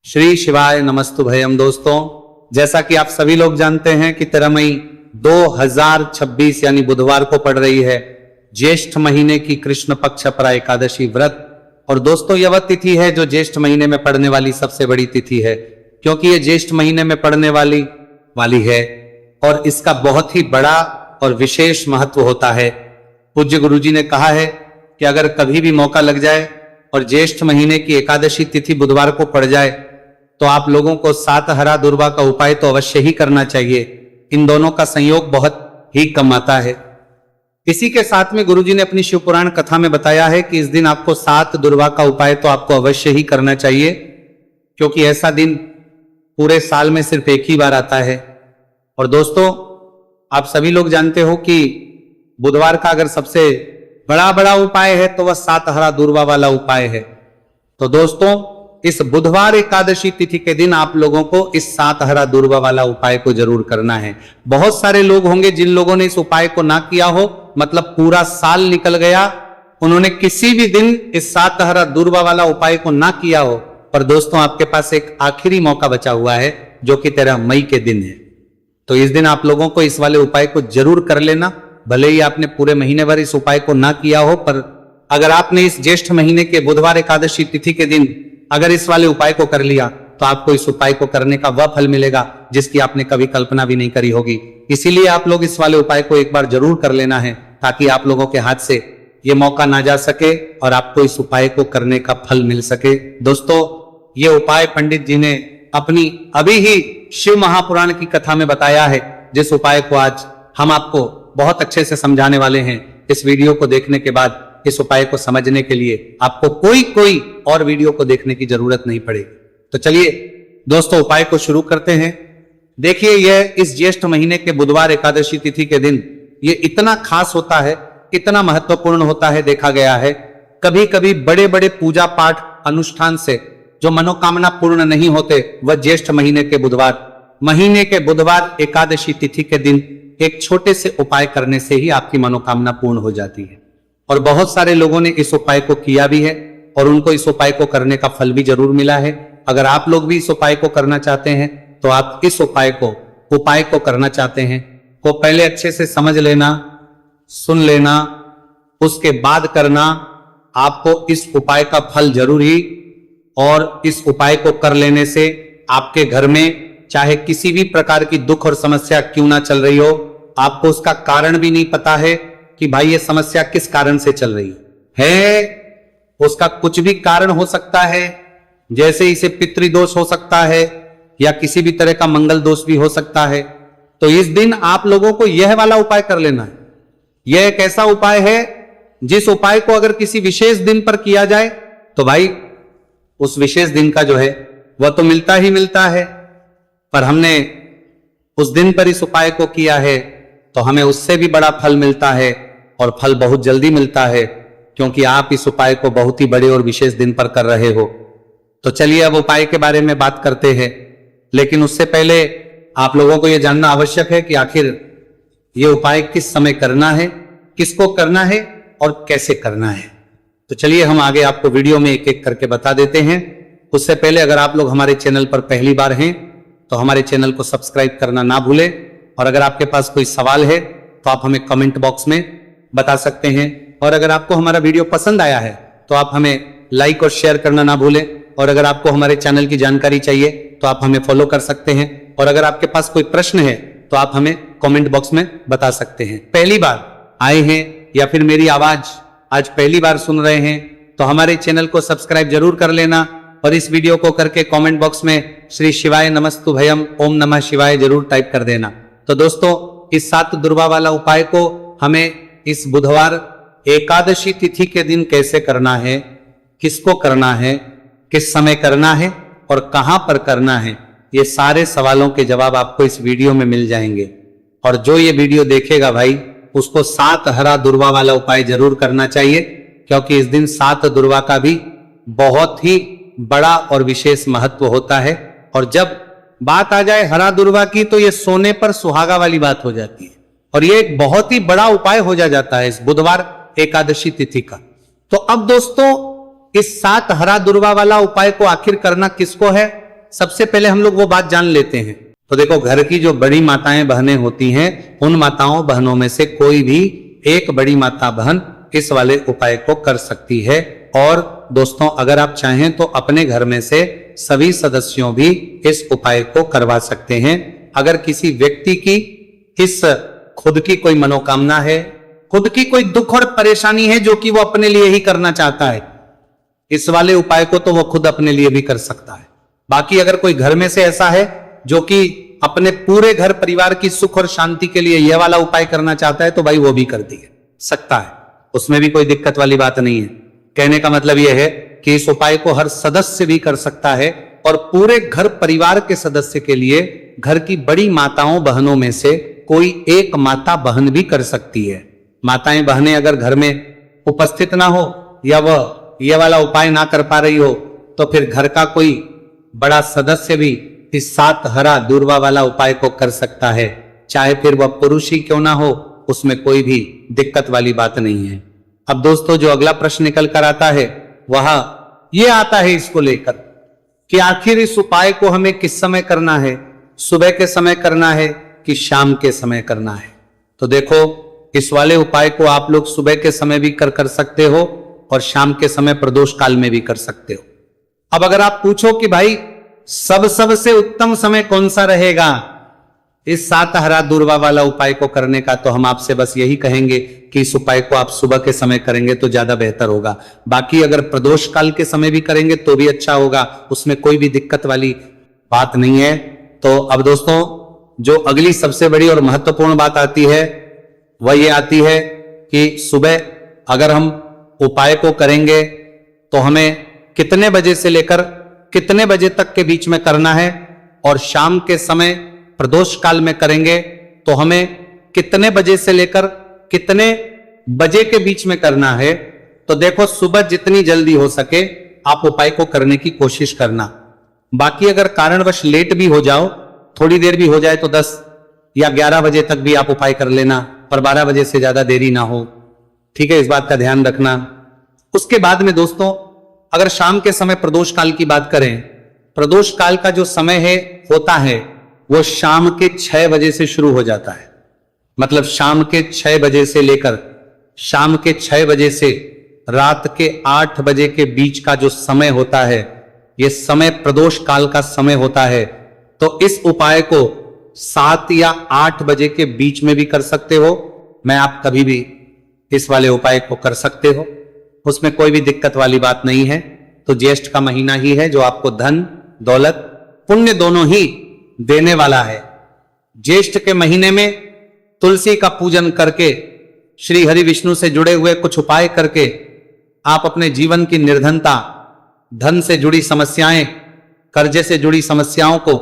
श्री शिवाय नमस्तुभयम। दोस्तों, जैसा कि आप सभी लोग जानते हैं कि 13 मई 2026 यानी बुधवार को पड़ रही है ज्येष्ठ महीने की कृष्ण पक्ष अपरा एकादशी व्रत। और दोस्तों, यह वह तिथि है जो ज्येष्ठ महीने में पड़ने वाली सबसे बड़ी तिथि है, क्योंकि यह ज्येष्ठ महीने में पड़ने वाली है और इसका बहुत ही बड़ा और विशेष महत्व होता है। पूज्य गुरु जी ने कहा है कि अगर कभी भी मौका लग जाए और ज्येष्ठ महीने की एकादशी तिथि बुधवार को पड़ जाए तो आप लोगों को सात हरा दुर्वा का उपाय तो अवश्य ही करना चाहिए। इन दोनों का संयोग बहुत ही कम आता है। इसी के साथ में गुरुजी ने अपनी शिव पुराण कथा में बताया है कि इस दिन आपको सात दुर्वा का उपाय तो आपको अवश्य ही करना चाहिए, क्योंकि ऐसा दिन पूरे साल में सिर्फ एक ही बार आता है। और दोस्तों, आप सभी लोग जानते हो कि बुधवार का अगर सबसे बड़ा उपाय है तो वह सात हरा दुर्वा वाला उपाय है। तो दोस्तों, इस बुधवार एकादशी तिथि के दिन आप लोगों को इस सात हरा दुर्वा वाला उपाय को जरूर करना है। बहुत सारे लोग होंगे जिन लोगों ने इस उपाय को ना किया हो, मतलब पूरा साल निकल गया, उन्होंने किसी भी दिन इस सात हरा दुर्वा वाला उपाय को ना किया हो। पर दोस्तों, आपके पास एक आखिरी मौका बचा हुआ है जो कि 13 मई के दिन है। तो इस दिन आप लोगों को इस वाले उपाय को जरूर कर लेना। भले ही आपने पूरे महीने भर इस उपाय को ना किया हो, पर अगर आपने इस ज्येष्ठ महीने के बुधवार एकादशी तिथि के दिन अगर इस वाले उपाय को कर लिया तो आपको इस उपाय को करने का वह फल मिलेगा जिसकी आपने कभी कल्पना भी नहीं करी होगी। इसीलिए आप लोग इस वाले उपाय को एक बार जरूर कर लेना है, ताकि आप लोगों के हाथ से ये मौका ना जा सके और आपको इस उपाय को करने का फल मिल सके। दोस्तों, ये उपाय पंडित जी ने अपनी अभी ही शिव महापुराण की कथा में बताया है, जिस उपाय को आज हम आपको बहुत अच्छे से समझाने वाले हैं। इस वीडियो को देखने के बाद इस उपाय को समझने के लिए आपको कोई और वीडियो को देखने की जरूरत नहीं पड़ेगी। तो चलिए दोस्तों, उपाय को शुरू करते हैं। देखिए, यह इस ज्येष्ठ महीने के बुधवार एकादशी तिथि के दिन ये इतना खास होता है, इतना महत्वपूर्ण होता है। देखा गया है कभी कभी बड़े बड़े पूजा पाठ अनुष्ठान से जो मनोकामना पूर्ण नहीं होते, वह ज्येष्ठ महीने के बुधवार एकादशी तिथि के दिन एक छोटे से उपाय करने से ही आपकी मनोकामना पूर्ण हो जाती है। और बहुत सारे लोगों ने इस उपाय को किया भी है और उनको इस उपाय को करने का फल भी जरूर मिला है। अगर आप लोग भी इस उपाय को करना चाहते हैं तो आप इस उपाय को करना चाहते हैं तो पहले अच्छे से समझ लेना, सुन लेना, उसके बाद करना। आपको इस उपाय का फल जरूर ही, और इस उपाय को कर लेने से आपके घर में चाहे किसी भी प्रकार की दुख और समस्या क्यों ना चल रही हो, आपको उसका कारण भी नहीं पता है कि भाई ये समस्या किस कारण से चल रही है, उसका कुछ भी कारण हो सकता है। जैसे इसे पितृदोष हो सकता है या किसी भी तरह का मंगल दोष भी हो सकता है। तो इस दिन आप लोगों को यह वाला उपाय कर लेना है। यह एक ऐसा उपाय है जिस उपाय को अगर किसी विशेष दिन पर किया जाए तो भाई उस विशेष दिन का जो है वह तो मिलता ही मिलता है, पर हमने उस दिन पर इस उपाय को किया है तो हमें उससे भी बड़ा फल मिलता है, और फल बहुत जल्दी मिलता है, क्योंकि आप इस उपाय को बहुत ही बड़े और विशेष दिन पर कर रहे हो। तो चलिए अब उपाय के बारे में बात करते हैं, लेकिन उससे पहले आप लोगों को यह जानना आवश्यक है कि आखिर यह उपाय किस समय करना है, किसको करना है और कैसे करना है। तो चलिए हम आगे आपको वीडियो में एक एक करके बता देते हैं। उससे पहले अगर आप लोग हमारे चैनल पर पहली बार हैं तो हमारे चैनल को सब्सक्राइब करना ना भूलें, और अगर आपके पास कोई सवाल है तो आप हमें कमेंट बॉक्स में बता सकते हैं। और अगर आपको हमारा वीडियो पसंद आया है तो आप हमें लाइक और शेयर करना ना भूलें। और अगर आपको हमारे चैनल की जानकारी चाहिए तो आप हमें फॉलो कर सकते हैं। और अगर आपके पास कोई प्रश्न है तो आप हमें कमेंट बॉक्स में बता सकते हैं। पहली बार आए हैं या फिर मेरी आवाज आज पहली बार सुन रहे हैं तो हमारे चैनल को सब्सक्राइब जरूर कर लेना, और इस वीडियो को करके कमेंट बॉक्स में श्री शिवाय नमस्तुभयम ओम नमः शिवाय जरूर टाइप कर देना। तो दोस्तों, इस सात दुर्वा वाला उपाय को हमें इस बुधवार एकादशी तिथि के दिन कैसे करना है, किसको करना है, किस समय करना है और कहां पर करना है, ये सारे सवालों के जवाब आपको इस वीडियो में मिल जाएंगे। और जो ये वीडियो देखेगा भाई, उसको सात हरा दुर्वा वाला उपाय जरूर करना चाहिए, क्योंकि इस दिन सात दुर्वा का भी बहुत ही बड़ा और विशेष महत्व होता है। और जब बात आ जाए हरा दुर्वा की तो ये सोने पर सुहागा वाली बात हो जाती है, और ये एक बहुत ही बड़ा उपाय हो जाता है इस बुधवार एकादशी तिथि का। तो अब दोस्तों, इस सात हरा दुर्वा वाला उपाय को आखिर करना किसको है सबसे पहले हम लोग वो बात जान लेते हैं। तो देखो, घर की जो बड़ी माताएं बहनें होती हैं, उन माताओं बहनों में से कोई भी एक बड़ी माता बहन इस वाले उपाय को कर सकती है। और दोस्तों, अगर आप चाहें तो अपने घर में से सभी सदस्यों भी इस उपाय को करवा सकते हैं। अगर किसी व्यक्ति की इस खुद की कोई मनोकामना है, खुद की कोई दुख और परेशानी है जो कि वो अपने लिए ही करना चाहता है, इस वाले उपाय को तो वो खुद अपने लिए भी कर सकता है। बाकी अगर कोई घर में से ऐसा है जो कि अपने पूरे घर परिवार की सुख और शांति के लिए यह वाला उपाय करना चाहता है, तो भाई वो भी कर दिए सकता है, उसमें भी कोई दिक्कत वाली बात नहीं है। कहने का मतलब यह है कि इस उपाय को हर सदस्य भी कर सकता है और पूरे घर परिवार के सदस्य के लिए घर की बड़ी माताओं बहनों में से कोई एक माता बहन भी कर सकती है। माताएं बहनें अगर घर में उपस्थित ना हो या वह ये वाला उपाय ना कर पा रही हो, तो फिर घर का कोई बड़ा सदस्य भी इस 7 हरा दूर्वा वाला उपाय को कर सकता है, चाहे फिर वह पुरुष ही क्यों ना हो, उसमें कोई भी दिक्कत वाली बात नहीं है। अब दोस्तों, जो अगला प्रश्न निकल कर आता है वह यह आता है इसको लेकर कि आखिर इस उपाय को हमें किस समय करना है, सुबह के समय करना है कि शाम के समय करना है। तो देखो, इस वाले उपाय को आप लोग सुबह के समय भी कर सकते हो और शाम के समय प्रदोष काल में भी कर सकते हो। अब अगर आप पूछो कि भाई सबसे उत्तम समय कौन सा रहेगा इस 7 हरा दूर्वा वाला उपाय को करने का, तो हम आपसे बस यही कहेंगे कि इस उपाय को आप सुबह के समय करेंगे तो ज्यादा बेहतर होगा। बाकी अगर प्रदोष काल के समय भी करेंगे तो भी अच्छा होगा, उसमें कोई भी दिक्कत वाली बात नहीं है। तो अब दोस्तों, जो अगली सबसे बड़ी और महत्वपूर्ण बात आती है वह ये आती है कि सुबह अगर हम उपाय को करेंगे तो हमें कितने बजे से लेकर कितने बजे तक के बीच में करना है, और शाम के समय प्रदोष काल में करेंगे तो हमें कितने बजे से लेकर कितने बजे के बीच में करना है। तो देखो, सुबह जितनी जल्दी हो सके आप उपाय को करने की कोशिश करना। बाकी अगर कारणवश लेट भी हो जाओ, थोड़ी देर भी हो जाए, तो 10 या 11 बजे तक भी आप उपाय कर लेना, पर 12 बजे से ज्यादा देरी ना हो, ठीक है, इस बात का ध्यान रखना। उसके बाद में दोस्तों, अगर शाम के समय प्रदोष काल की बात करें, प्रदोष काल का जो समय है होता है वो शाम के 6 बजे से शुरू हो जाता है। मतलब शाम के 6 बजे से लेकर शाम के 6 बजे से रात के 8 बजे के बीच का जो समय होता है, यह समय प्रदोष काल का समय होता है। तो इस उपाय को 7 या 8 बजे के बीच में भी कर सकते हो। मैं आप कभी भी इस वाले उपाय को कर सकते हो, उसमें कोई भी दिक्कत वाली बात नहीं है। तो ज्येष्ठ का महीना ही है जो आपको धन, दौलत, पुण्य दोनों ही देने वाला है। ज्येष्ठ के महीने में तुलसी का पूजन करके, श्री हरि विष्णु से जुड़े हुए कुछ उपाय करके आप अपने जीवन की निर्धनता, धन से जुड़ी समस्याएं, कर्जे से जुड़ी समस्याओं को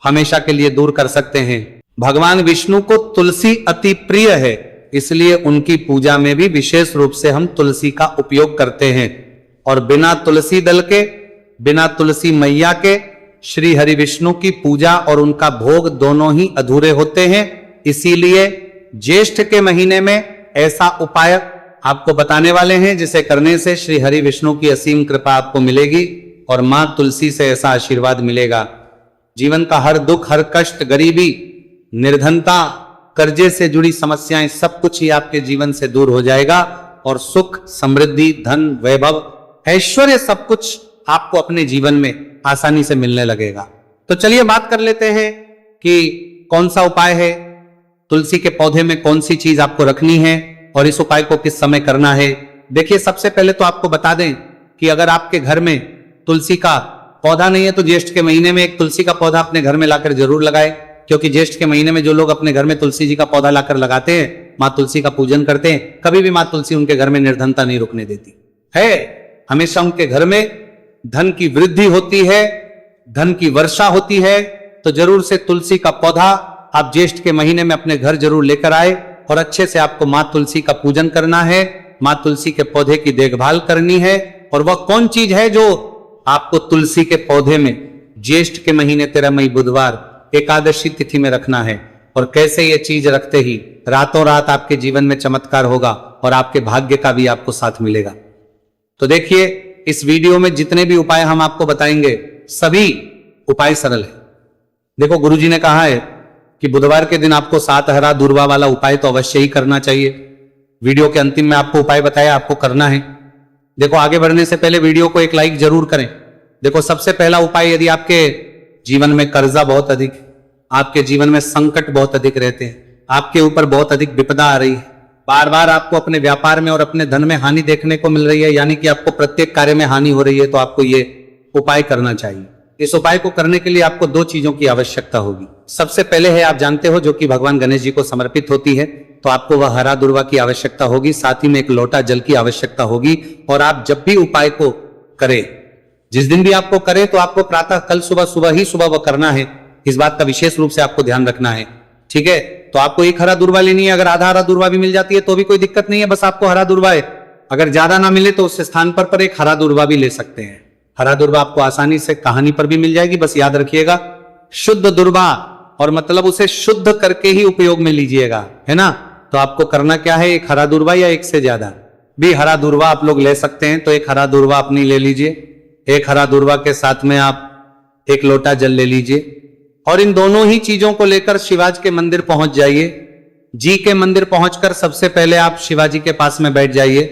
हमेशा के लिए दूर कर सकते हैं। भगवान विष्णु को तुलसी अति प्रिय है, इसलिए उनकी पूजा में भी विशेष रूप से हम तुलसी का उपयोग करते हैं। और बिना तुलसी दल के, बिना तुलसी मैया के श्री हरि विष्णु की पूजा और उनका भोग दोनों ही अधूरे होते हैं। इसीलिए ज्येष्ठ के महीने में ऐसा उपाय आपको बताने वाले हैं जिसे करने से श्री हरि विष्णु की असीम कृपा आपको मिलेगी और मां तुलसी से ऐसा आशीर्वाद मिलेगा। जीवन का हर दुख, हर कष्ट, गरीबी, निर्धनता, कर्जे से जुड़ी समस्याएं, सब कुछ ही आपके जीवन से दूर हो जाएगा और सुख, समृद्धि, धन, वैभव, ऐश्वर्य सब कुछ आपको अपने जीवन में आसानी से मिलने लगेगा। तो चलिए बात कर लेते हैं कि कौन सा उपाय है, तुलसी के पौधे में कौन सी चीज आपको रखनी है और इस उपाय को किस समय करना है। देखिए, सबसे पहले तो आपको बता दें कि अगर आपके घर में तुलसी का पौधा नहीं है तो ज्येष्ठ के महीने में एक तुलसी का पौधा अपने घर में लाकर जरूर लगाए, क्योंकि ज्येष्ठ के महीने में जो लोग अपने घर में तुलसी जी का पौधा लाकर लगाते हैं, माँ तुलसी का पूजन करते हैं, कभी भी माँ तुलसी उनके घर में निर्धनता नहीं रुकने देती है। हमेशा उनके घर में धन की वृद्धि होती है, धन की वर्षा होती है। तो जरूर से तुलसी का पौधा आप ज्येष्ठ के महीने में अपने घर जरूर लेकर आए और अच्छे से आपको माँ तुलसी का पूजन करना है, माँ तुलसी के पौधे की देखभाल करनी है। और वह कौन चीज है जो आपको तुलसी के पौधे में ज्येष्ठ के महीने 13 मई बुधवार एकादशी तिथि में रखना है, और कैसे ये चीज रखते ही रातों रात आपके जीवन में चमत्कार होगा और आपके भाग्य का भी आपको साथ मिलेगा। तो देखिए, इस वीडियो में जितने भी उपाय हम आपको बताएंगे सभी उपाय सरल है। देखो गुरुजी ने कहा है कि बुधवार के दिन आपको 7 हरा दूर्वा वाला उपाय तो अवश्य ही करना चाहिए। वीडियो के अंतिम में आपको उपाय बताया, आपको करना है। देखो आगे बढ़ने से पहले वीडियो को एक लाइक जरूर करें। देखो सबसे पहला उपाय, यदि आपके जीवन में कर्जा बहुत अधिक, आपके जीवन में संकट बहुत अधिक रहते हैं, आपके ऊपर बहुत अधिक विपदा आ रही है, बार बार आपको अपने व्यापार में और अपने धन में हानि देखने को मिल रही है, यानी कि आपको प्रत्येक कार्य में हानि हो रही है, तो आपको ये उपाय करना चाहिए। इस उपाय को करने के लिए आपको 2 चीजों की आवश्यकता होगी। सबसे पहले है, आप जानते हो, जो कि भगवान गणेश जी को समर्पित होती है, तो आपको वह हरा दूर्वा की आवश्यकता होगी, साथ ही में एक लोटा जल की आवश्यकता होगी। और आप जब भी उपाय को करें, जिस दिन भी आपको करें, तो आपको प्रातः कल सुबह वह करना है। इस बात का विशेष रूप से आपको ध्यान रखना है, ठीक है। तो आपको एक हरा दूर्वा लेनी है। अगर आधा हरा दूर्वा भी मिल जाती है तो भी कोई दिक्कत नहीं है, बस आपको हरा दूर्वा है। अगर ज्यादा ना मिले तो उस स्थान पर एक हरा दूर्वा भी ले सकते हैं। हरा दूर्वा आपको आसानी से कहानी पर भी मिल जाएगी। बस याद रखिएगा, शुद्ध दूर्वा, और मतलब उसे शुद्ध करके ही उपयोग में लीजिएगा, है ना। तो आपको करना क्या है, एक हरा दूर्वा या एक से ज्यादा भी हरा दूर्वा आप लोग ले सकते हैं। तो एक हरा दूर्वा अपनी ले लीजिए। एक हरा दूर्वा के साथ में आप एक लोटा जल ले लीजिए, और इन दोनों ही चीजों को लेकर शिवाजी के मंदिर पहुंच जाइए। जी के मंदिर पहुंचकर सबसे पहले आप शिवाजी के पास में बैठ जाइए।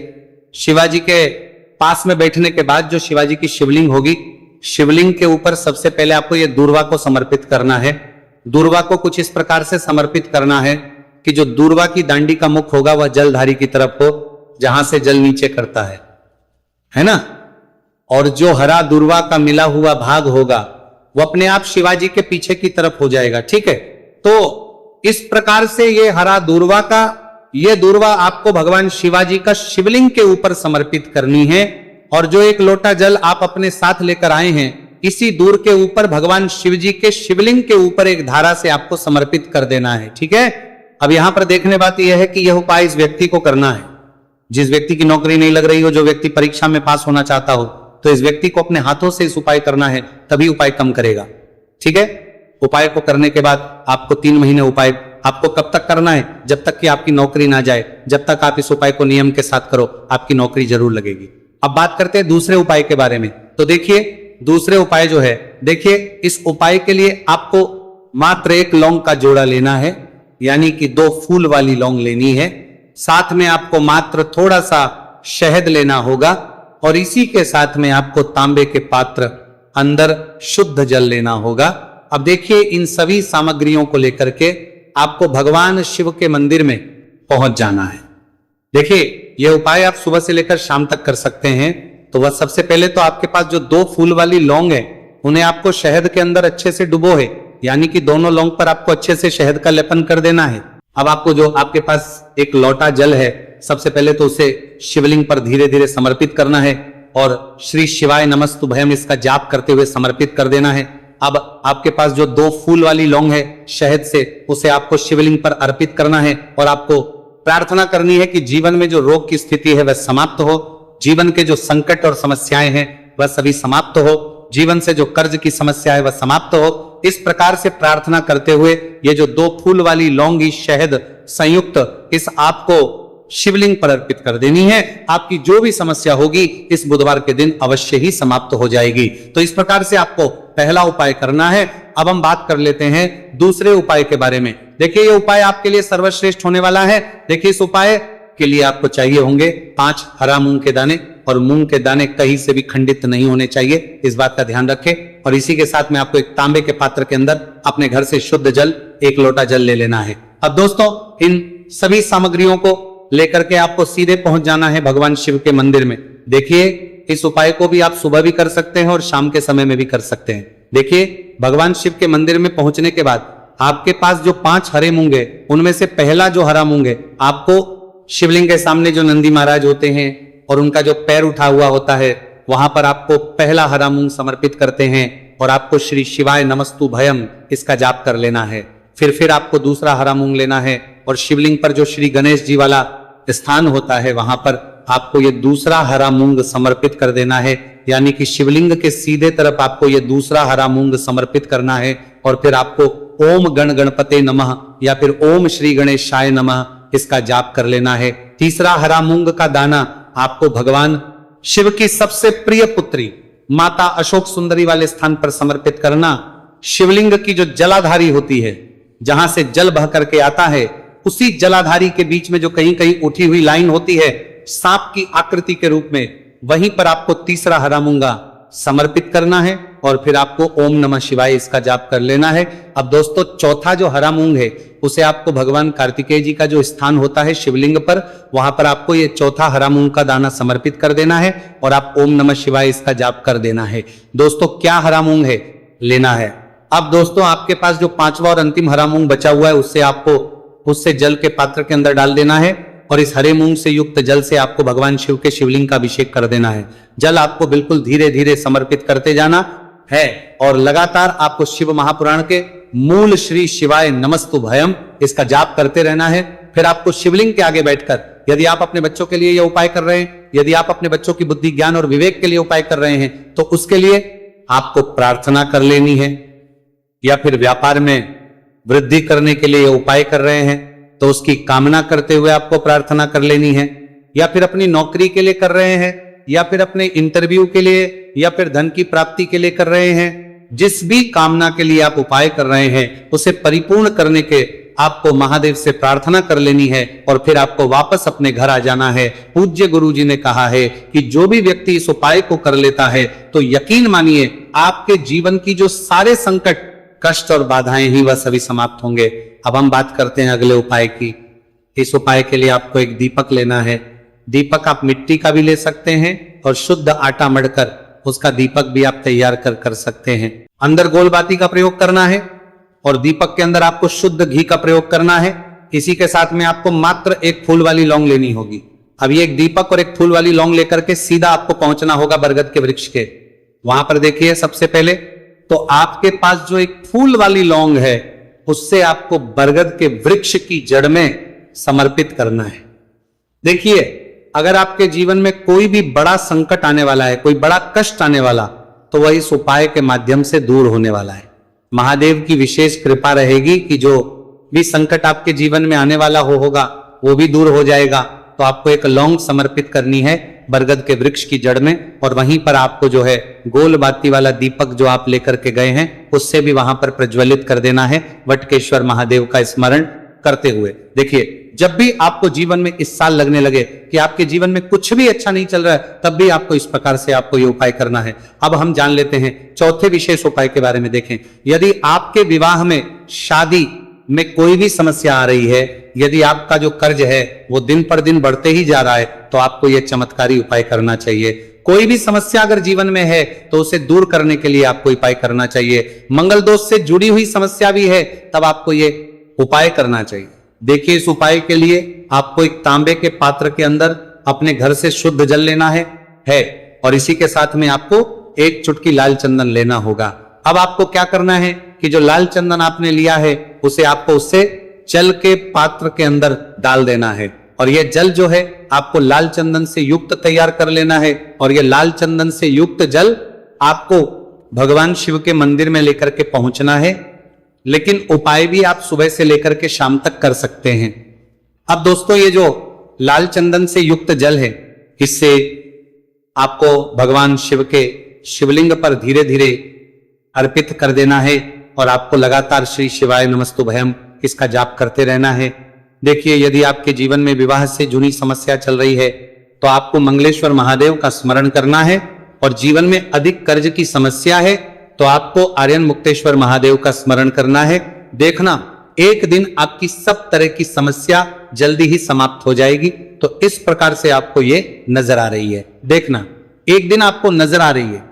शिवाजी के पास में बैठने के बाद जो शिवाजी की शिवलिंग होगी, शिवलिंग के ऊपर सबसे पहले आपको ये दूर्वा को समर्पित करना है। दूर्वा को कुछ इस प्रकार से समर्पित करना है कि जो दूर्वा की दांडी का मुख होगा वह जलधारी की तरफ हो, जहां से जल नीचे करता है ना। और जो हरा दूर्वा का मिला हुआ भाग होगा वो अपने आप शिवाजी के पीछे की तरफ हो जाएगा, ठीक है। तो इस प्रकार से ये हरा दूर्वा का, ये दूर्वा आपको भगवान शिवाजी का शिवलिंग के ऊपर समर्पित करनी है। और जो एक लोटा जल आप अपने साथ लेकर आए हैं, इसी दूर के ऊपर भगवान शिव जी के शिवलिंग के ऊपर एक धारा से आपको समर्पित कर देना है, ठीक है। अब यहां पर देखने बात यह है कि यह उपाय इस व्यक्ति को करना है जिस व्यक्ति की नौकरी नहीं लग रही हो, जो व्यक्ति परीक्षा में पास होना चाहता हो, तो इस व्यक्ति को अपने हाथों से इस उपाय करना है, तभी उपाय काम करेगा, ठीक है। उपाय को करने के बाद आपको 3 महीने उपाय आपको कब तक करना है, जब तक कि आपकी नौकरी ना जाए। जब तक आप इस उपाय को नियम के साथ करो, आपकी नौकरी जरूर लगेगी। अब बात करते हैं दूसरे उपाय के बारे में। तो देखिए दूसरे उपाय जो है, देखिए इस उपाय के लिए आपको मात्र 1 लौंग का जोड़ा लेना है, यानी कि 2 फूल वाली लौंग लेनी है। साथ में आपको मात्र थोड़ा सा शहद लेना होगा, और इसी के साथ में आपको तांबे के पात्र अंदर शुद्ध जल लेना होगा। अब देखिए इन सभी सामग्रियों को लेकर के आपको भगवान शिव के मंदिर में पहुंच जाना है। देखिए यह उपाय आप सुबह से लेकर शाम तक कर सकते हैं। तो वह सबसे पहले तो आपके पास जो 2 फूल वाली लौंग है, उन्हें आपको शहद के अंदर अच्छे से डुबो है, यानी कि दोनों लौंग पर आपको अच्छे से शहद का लेपन कर देना है। अब आपको जो आपके पास एक लोटा जल है, सबसे पहले तो उसे शिवलिंग पर धीरे धीरे समर्पित करना है, और श्री शिवाय नमस्तुभयम इसका जाप करते हुए समर्पित कर देना है। अब आपके पास जो 2 फूल वाली लौंग है शहद से, उसे आपको शिवलिंग पर अर्पित करना है, और आपको प्रार्थना करनी है कि जीवन में जो रोग की स्थिति है वह समाप्त हो, जीवन के जो संकट और समस्याएं हैं वह सभी समाप्त हो, जीवन से जो कर्ज की समस्या है वह समाप्त हो। इस प्रकार से प्रार्थना करते हुए ये जो 2 फूल वाली लौंगी शहद संयुक्त इस आपको शिवलिंग पर अर्पित कर देनी है। आपकी जो भी समस्या होगी इस बुधवार के दिन अवश्य ही समाप्त हो जाएगी। तो इस प्रकार से आपको पहला उपाय करना है। अब हम बात कर लेते हैं दूसरे उपाय के बारे में। देखिए ये उपाय आपके लिए सर्वश्रेष्ठ होने वाला है। देखिए इस उपाय के लिए आपको चाहिए होंगे 5 हरा मूंग के दाने, और मूंग के दाने कहीं से भी खंडित नहीं होने चाहिए, इस बात का ध्यान रखें। और इसी के साथ में आपको एक तांबे के पात्र के अंदर अपने घर से शुद्ध जल 1 लोटा जल ले लेना है। अब दोस्तों इन सभी सामग्रियों को लेकर के आपको सीधे पहुंच जाना है भगवान शिव के मंदिर में। देखिए इस उपाय को भी आप सुबह भी कर सकते हैं और शाम के समय में भी कर सकते हैं। देखिए भगवान शिव के मंदिर में पहुंचने के बाद आपके पास जो 5 हरे मूंग है, उनमें से पहला जो हरा मूंग है, आपको शिवलिंग के सामने जो नंदी महाराज होते हैं और उनका जो पैर उठा हुआ होता है, वहां पर आपको पहला हरा मूंग समर्पित करते हैं, और आपको श्री शिवाय नमस्तुभयम इसका जाप कर लेना है। फिर आपको दूसरा हरा मूंग लेना है, और शिवलिंग पर जो श्री गणेश जी वाला स्थान होता है वहां पर आपको ये दूसरा हरा मूंग समर्पित कर देना है, यानी कि शिवलिंग के सीधे तरफ आपको ये दूसरा हरा मूंग समर्पित करना है। और फिर आपको ओम गण गणपते नमः या फिर ओम श्री गणेशाय नमः इसका जाप कर लेना है। तीसरा हरा मूंग का दाना आपको भगवान शिव की सबसे प्रिय पुत्री माता अशोक सुंदरी वाले स्थान पर समर्पित करना। शिवलिंग की जो जलाधारी होती है, जहां से जल बह करके आता है, उसी जलाधारी के बीच में जो कहीं कहीं उठी हुई लाइन होती है सांप की आकृति के रूप में, वहीं पर आपको तीसरा हरा मूंगा समर्पित करना है और फिर आपको ओम नमः शिवाय इसका जाप कर लेना है। अब दोस्तों चौथा जो हरा मूंग है उसे आपको भगवान कार्तिकेय जी का जो स्थान होता है शिवलिंग पर, वहां पर आपको ये चौथा हरा मूंग का दाना समर्पित कर देना है और आप ओम नमः शिवाय इसका जाप कर देना है। दोस्तों क्या हरा मूंग है लेना है। अब दोस्तों आपके पास जो पांचवा और अंतिम हरा मूंग बचा हुआ है उससे जल के पात्र के अंदर डाल देना है और इस हरे मूंग से युक्त जल से आपको भगवान शिव के शिवलिंग का अभिषेक कर देना है। जल आपको बिल्कुल धीरे धीरे समर्पित करते जाना है और लगातार आपको शिव महापुराण के मूल श्री शिवाय नमस्तु भयम इसका जाप करते रहना है। फिर आपको शिवलिंग के आगे बैठकर, यदि आप अपने बच्चों के लिए यह उपाय कर रहे हैं, यदि आप अपने बच्चों की बुद्धि ज्ञान और विवेक के लिए उपाय कर रहे हैं, तो उसके लिए आपको प्रार्थना कर लेनी है। या फिर व्यापार में वृद्धि करने के लिए उपाय कर रहे हैं तो उसकी कामना करते हुए आपको प्रार्थना कर लेनी है। या फिर अपनी नौकरी के लिए कर रहे हैं, या फिर अपने इंटरव्यू के लिए, या फिर धन की प्राप्ति के लिए कर रहे हैं, जिस भी कामना के लिए आप उपाय कर रहे हैं उसे परिपूर्ण करने के आपको महादेव से प्रार्थना कर लेनी है और फिर आपको वापस अपने घर आ जाना है। पूज्य गुरु जी ने कहा है कि जो भी व्यक्ति इस उपाय को कर लेता है तो यकीन मानिए आपके जीवन की जो सारे संकट, कष्ट और बाधाएं ही वह सभी समाप्त होंगे। अब हम बात करते हैं अगले उपाय की। इस उपाय के लिए आपको एक दीपक लेना है। दीपक आप मिट्टी का भी ले सकते हैं और शुद्ध आटा मढ़कर उसका दीपक भी आप तैयार कर सकते हैं। अंदर गोल बाती का प्रयोग करना है और दीपक के अंदर आपको शुद्ध घी का प्रयोग करना है। इसी के साथ में आपको मात्र एक फूल वाली लौंग लेनी होगी। अब ये एक दीपक और एक फूल वाली लौंग लेकर के सीधा आपको पहुंचना होगा बरगद के वृक्ष के। वहां पर देखिए सबसे पहले तो आपके पास जो एक फूल वाली लौंग है उससे आपको बरगद के वृक्ष की जड़ में समर्पित करना है। देखिए अगर आपके जीवन में कोई भी बड़ा संकट आने वाला है, कोई बड़ा कष्ट आने वाला, तो वह इस उपाय के माध्यम से दूर होने वाला है। महादेव की विशेष कृपा रहेगी कि जो भी संकट आपके जीवन में आने वाला होगा वो भी दूर हो जाएगा। तो आपको एक लौंग समर्पित करनी है बरगद के वृक्ष की जड़ में और वहीं पर आपको जो है गोल बाती वाला दीपक जो आप लेकर के गए हैं उससे भी वहां पर प्रज्वलित कर देना है वटकेश्वर महादेव का स्मरण करते हुए। देखिए जब भी आपको जीवन में इस साल लगने लगे कि आपके जीवन में कुछ भी अच्छा नहीं चल रहा है, तब भी आपको इस प्रकार से आपको ये उपाय करना है। अब हम जान लेते हैं चौथे विशेष उपाय के बारे में। देखें यदि आपके विवाह में, शादी में कोई भी समस्या आ रही है, यदि आपका जो कर्ज है वो दिन पर दिन बढ़ते ही जा रहा है, तो आपको यह चमत्कारी उपाय करना चाहिए। कोई भी समस्या अगर जीवन में है तो उसे दूर करने के लिए आपको उपाय करना चाहिए। मंगल दोष से जुड़ी हुई समस्या भी है तब आपको ये उपाय करना चाहिए। देखिए इस उपाय के लिए आपको एक तांबे के पात्र के अंदर अपने घर से शुद्ध जल लेना है और इसी के साथ में आपको एक चुटकी लाल चंदन लेना होगा। अब आपको क्या करना है कि जो लाल चंदन आपने लिया है उसे आपको उससे जल के पात्र के अंदर डाल देना है और यह जल जो है आपको लाल चंदन से युक्त तैयार कर लेना है और यह लाल चंदन से युक्त जल आपको भगवान शिव के मंदिर में लेकर के पहुंचना है। लेकिन उपाय भी आप सुबह से लेकर के शाम तक कर सकते हैं। अब दोस्तों ये जो लाल चंदन से युक्त जल है इससे आपको भगवान शिव के शिवलिंग पर धीरे धीरे अर्पित कर देना है और आपको लगातार श्री शिवाय नमस्तु भयम इसका जाप करते रहना है। देखिए यदि आपके जीवन में विवाह से जुड़ी समस्या चल रही है तो आपको मंगलेश्वर महादेव का स्मरण करना है और जीवन में अधिक कर्ज की समस्या है तो आपको आर्यन मुक्तेश्वर महादेव का स्मरण करना है। देखना एक दिन आपकी सब तरह की समस्या जल्दी ही समाप्त हो जाएगी। तो इस प्रकार से आपको ये नजर आ रही है। देखना एक दिन आपको नजर आ रही है